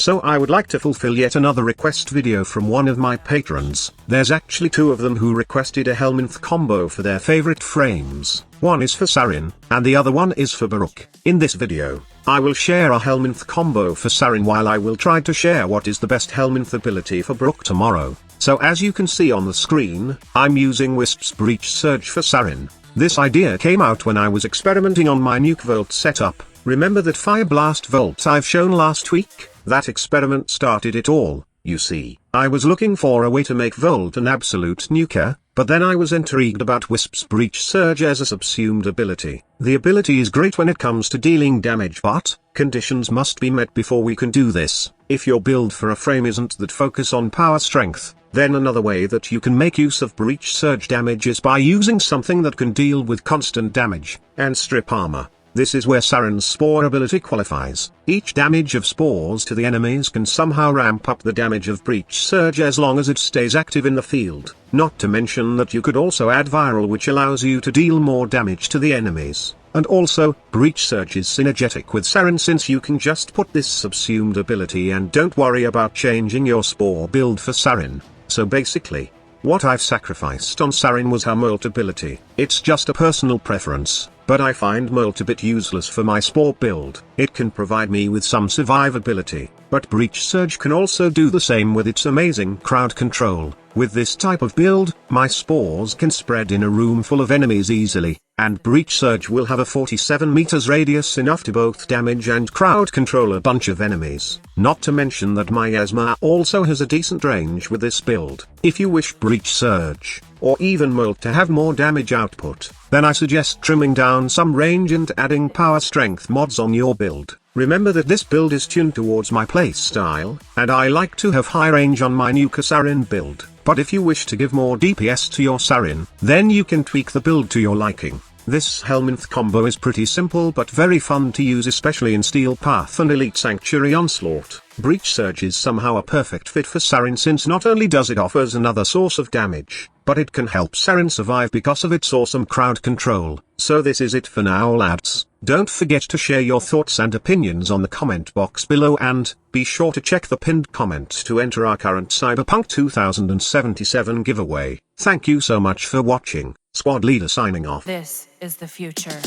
So I would like to fulfill yet another request video from one of my patrons. There's actually two of them who requested a Helminth combo for their favorite frames. One is for Saryn, and the other one is for Baruch. In this video, I will share a Helminth combo for Saryn while I will try to share what is the best Helminth ability for Baruch tomorrow. So as you can see on the screen, I'm using Wisp's Breach Surge for Saryn. This idea came out when I was experimenting on my Nuke Volt setup. Remember that Fire Blast Volt I've shown last week? That experiment started it all. You see, I was looking for a way to make Volt an absolute nuker, but then I was intrigued about Wisp's Breach Surge as a subsumed ability. The ability is great when it comes to dealing damage, but conditions must be met before we can do this. If your build for a frame isn't that focus on power strength, then another way that you can make use of Breach Surge damage is by using something that can deal with constant damage and strip armor. This is where Saryn's Spore ability qualifies. Each damage of Spores to the enemies can somehow ramp up the damage of Breach Surge as long as it stays active in the field. Not to mention that you could also add Viral, which allows you to deal more damage to the enemies. And also, Breach Surge is synergetic with Saryn since you can just put this subsumed ability and don't worry about changing your Spore build for Saryn. So basically, what I've sacrificed on Saryn was her Molt ability. It's just a personal preference, but I find Molt a bit useless for my Spore build. It can provide me with some survivability, but Breach Surge can also do the same with its amazing crowd control. With this type of build, my Spores can spread in a room full of enemies easily, and Breach Surge will have a 47 meters radius, enough to both damage and crowd control a bunch of enemies. Not to mention that my Asma also has a decent range with this build. If you wish Breach Surge, or even Molt to have more damage output, then I suggest trimming down some range and adding power strength mods on your build. Remember that this build is tuned towards my playstyle, and I like to have high range on my Nuker Saryn build. But if you wish to give more DPS to your Saryn, then you can tweak the build to your liking. This Helminth combo is pretty simple but very fun to use, especially in Steel Path and Elite Sanctuary Onslaught. Breach Surge is somehow a perfect fit for Saryn since not only does it offers another source of damage, but it can help Saryn survive because of its awesome crowd control. So this is it for now, lads. Don't forget to share your thoughts and opinions on the comment box below, and be sure to check the pinned comment to enter our current Cyberpunk 2077 giveaway. Thank you so much for watching. Squad Leader signing off. This is the future.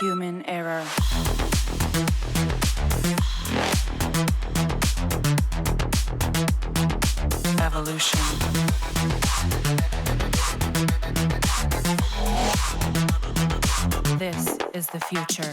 Human error. Evolution. This is the future.